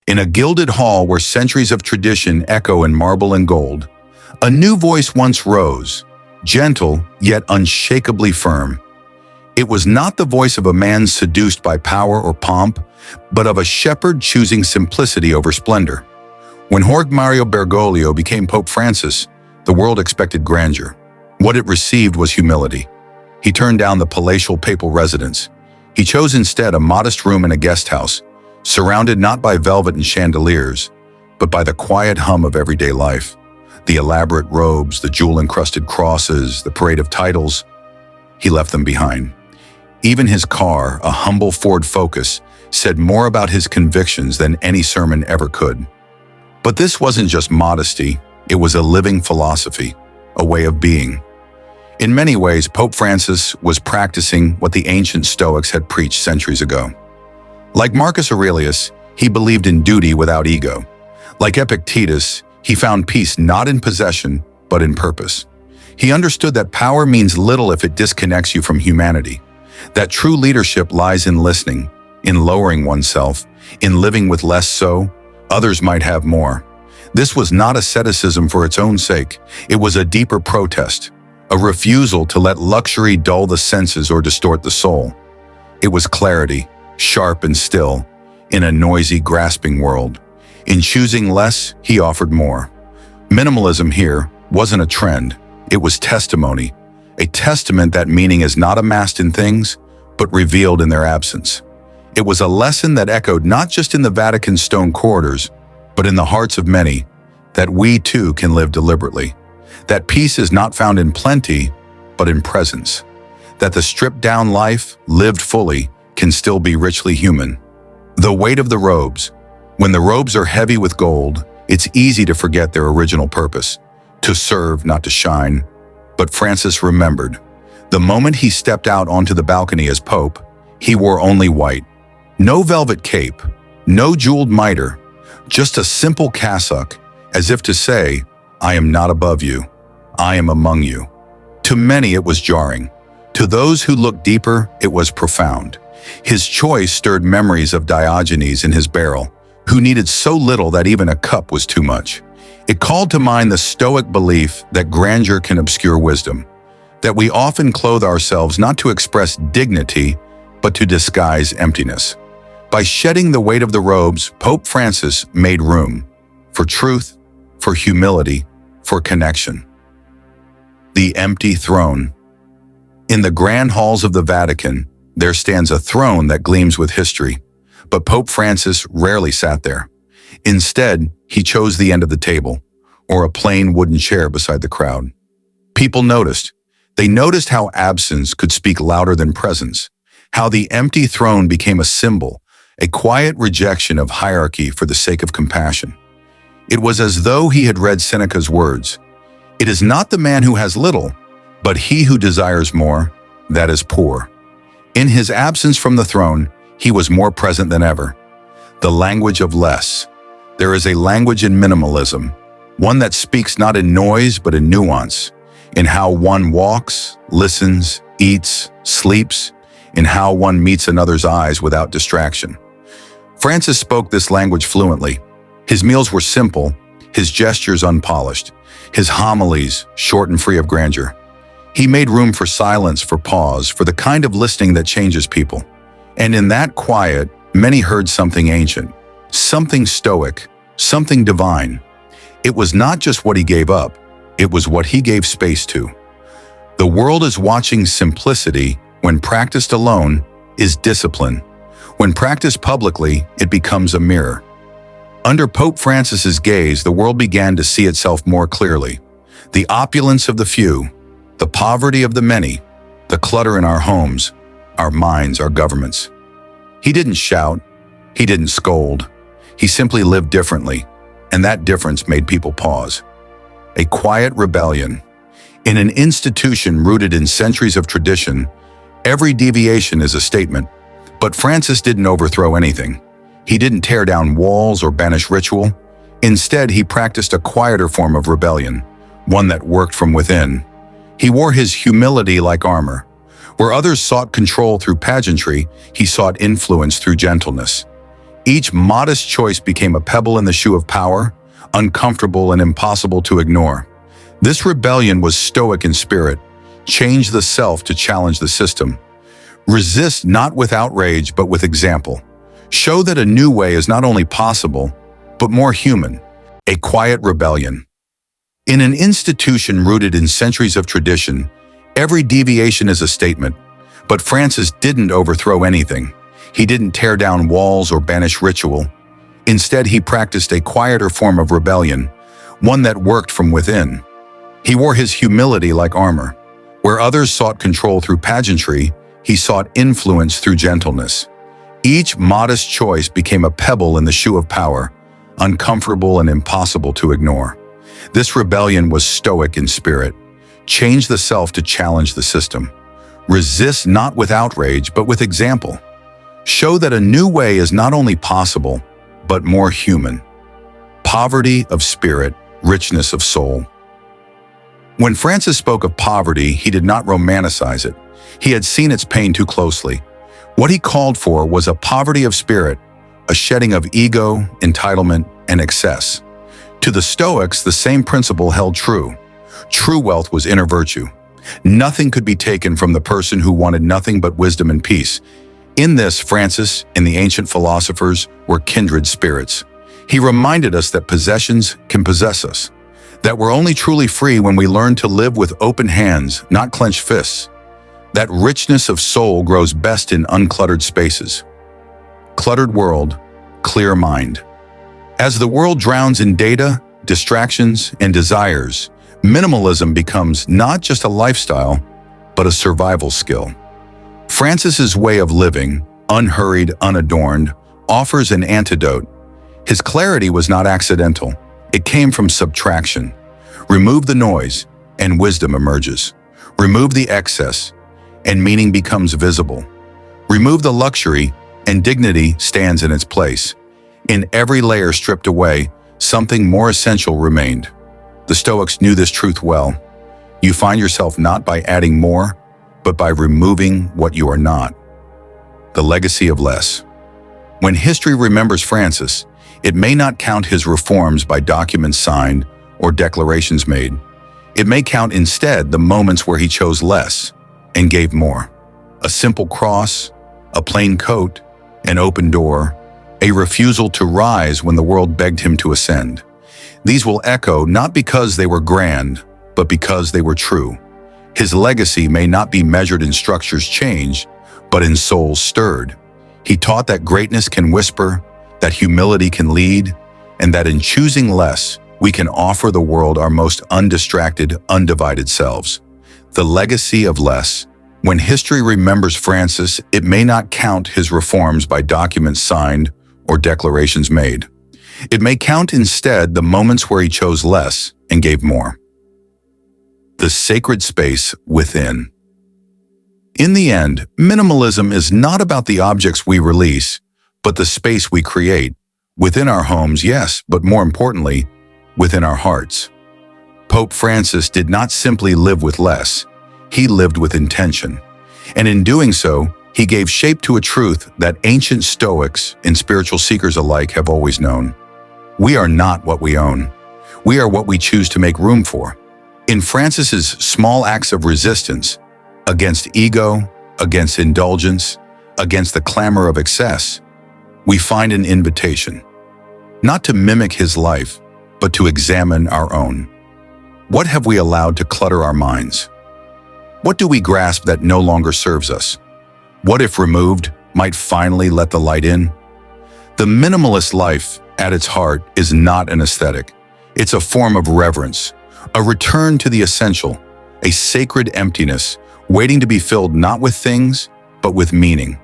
In a gilded hall where centuries of tradition echo in marble and gold, a new voice once rose, gentle yet unshakably firm. It was not the voice of a man seduced by power or pomp, but of a shepherd choosing simplicity over splendor. When Jorge Mario Bergoglio became Pope Francis, the world expected grandeur. What it received was humility. He turned down the palatial papal residence. He chose instead a modest room in a guest house, surrounded not by velvet and chandeliers, but by the quiet hum of everyday life. The elaborate robes, the jewel-encrusted crosses, the parade of titles, he left them behind. Even his car, a humble Ford Focus, said more about his convictions than any sermon ever could. But this wasn't just modesty, it was a living philosophy, a way of being. In many ways, Pope Francis was practicing what the ancient Stoics had preached centuries ago. Like Marcus Aurelius, he believed in duty without ego. Like Epictetus, he found peace not in possession, but in purpose. He understood that power means little if it disconnects you from humanity, that true leadership lies in listening, in lowering oneself, in living with less so others might have more. This was not asceticism for its own sake. It was a deeper protest, a refusal to let luxury dull the senses or distort the soul. It was clarity, sharp and still, in a noisy, grasping world. In choosing less, he offered more. Minimalism here wasn't a trend, it was testimony, a testament that meaning is not amassed in things, but revealed in their absence. It was a lesson that echoed not just in the Vatican's stone corridors, but in the hearts of many, that we too can live deliberately, that peace is not found in plenty, but in presence, that the stripped-down life, lived fully, can still be richly human. The weight of the robes. When the robes are heavy with gold, it's easy to forget their original purpose, to serve, not to shine. But Francis remembered. The moment he stepped out onto the balcony as Pope, he wore only white. No velvet cape, no jeweled mitre, just a simple cassock, as if to say, I am not above you, I am among you. To many it was jarring. To those who looked deeper, it was profound. His choice stirred memories of Diogenes in his barrel, who needed so little that even a cup was too much. It called to mind the Stoic belief that grandeur can obscure wisdom, that we often clothe ourselves not to express dignity, but to disguise emptiness. By shedding the weight of the robes, Pope Francis made room for truth, for humility, for connection. The empty throne. In the grand halls of the Vatican, there stands a throne that gleams with history, but Pope Francis rarely sat there. Instead, he chose the end of the table, or a plain wooden chair beside the crowd. People noticed. They noticed how absence could speak louder than presence, how the empty throne became a symbol, a quiet rejection of hierarchy for the sake of compassion. It was as though he had read Seneca's words, "It is not the man who has little, but he who desires more, that is poor." In his absence from the throne, he was more present than ever. The language of less. There is a language in minimalism, one that speaks not in noise but in nuance, in how one walks, listens, eats, sleeps, in how one meets another's eyes without distraction. Francis spoke this language fluently. His meals were simple, his gestures unpolished, his homilies short and free of grandeur. He made room for silence, for pause, for the kind of listening that changes people. And in that quiet, many heard something ancient, something stoic, something divine. It was not just what he gave up, it was what he gave space to. The world is watching simplicity when practiced alone is discipline. When practiced publicly, it becomes a mirror. Under Pope Francis's gaze, the world began to see itself more clearly. The opulence of the few, the poverty of the many, the clutter in our homes, our minds, our governments. He didn't shout, he didn't scold, he simply lived differently, and that difference made people pause. A quiet rebellion. In an institution rooted in centuries of tradition, every deviation is a statement. But Francis didn't overthrow anything. He didn't tear down walls or banish ritual. Instead, he practiced a quieter form of rebellion, one that worked from within. He wore his humility like armor. Where others sought control through pageantry, he sought influence through gentleness. Each modest choice became a pebble in the shoe of power, uncomfortable and impossible to ignore. This rebellion was Stoic in spirit. Change the self to challenge the system. Resist not with outrage, but with example. Show that a new way is not only possible, but more human. A quiet rebellion. In an institution rooted in centuries of tradition, every deviation is a statement. But Francis didn't overthrow anything. He didn't tear down walls or banish ritual. Instead, he practiced a quieter form of rebellion, one that worked from within. He wore his humility like armor. Where others sought control through pageantry, he sought influence through gentleness. Each modest choice became a pebble in the shoe of power, uncomfortable and impossible to ignore. This rebellion was Stoic in spirit. Change the self to challenge the system. Resist not with outrage, but with example. Show that a new way is not only possible, but more human. Poverty of spirit, richness of soul. When Francis spoke of poverty, he did not romanticize it. He had seen its pain too closely. What he called for was a poverty of spirit, a shedding of ego, entitlement, and excess. To the Stoics, the same principle held true. True wealth was inner virtue. Nothing could be taken from the person who wanted nothing but wisdom and peace. In this, Francis and the ancient philosophers were kindred spirits. He reminded us that possessions can possess us, that we're only truly free when we learn to live with open hands, not clenched fists. That richness of soul grows best in uncluttered spaces. Cluttered world, clear mind. As the world drowns in data, distractions, and desires, minimalism becomes not just a lifestyle, but a survival skill. Francis's way of living, unhurried, unadorned, offers an antidote. His clarity was not accidental. It came from subtraction. Remove the noise, and wisdom emerges. Remove the excess, and meaning becomes visible. Remove the luxury, and dignity stands in its place. In every layer stripped away, something more essential remained. The Stoics knew this truth well. You find yourself not by adding more, but by removing what you are not. The legacy of less. When history remembers Francis, it may not count his reforms by documents signed or declarations made. It may count instead the moments where he chose less and gave more. A simple cross, a plain coat, an open door, a refusal to rise when the world begged him to ascend. These will echo not because they were grand, but because they were true. His legacy may not be measured in structures changed, but in souls stirred. He taught that greatness can whisper, that humility can lead, and that in choosing less, we can offer the world our most undistracted, undivided selves. The legacy of less. When history remembers Francis, it may not count his reforms by documents signed or declarations made. It may count instead the moments where he chose less and gave more. The sacred space within. In the end, minimalism is not about the objects we release, but the space we create. Within our homes, yes, but more importantly, within our hearts. Pope Francis did not simply live with less, he lived with intention. And in doing so, he gave shape to a truth that ancient Stoics and spiritual seekers alike have always known. We are not what we own. We are what we choose to make room for. In Francis's small acts of resistance, against ego, against indulgence, against the clamor of excess, we find an invitation, not to mimic his life, but to examine our own. What have we allowed to clutter our minds? What do we grasp that no longer serves us? What, if removed, might finally let the light in? The minimalist life, at its heart, is not an aesthetic. It's a form of reverence, a return to the essential, a sacred emptiness, waiting to be filled not with things, but with meaning.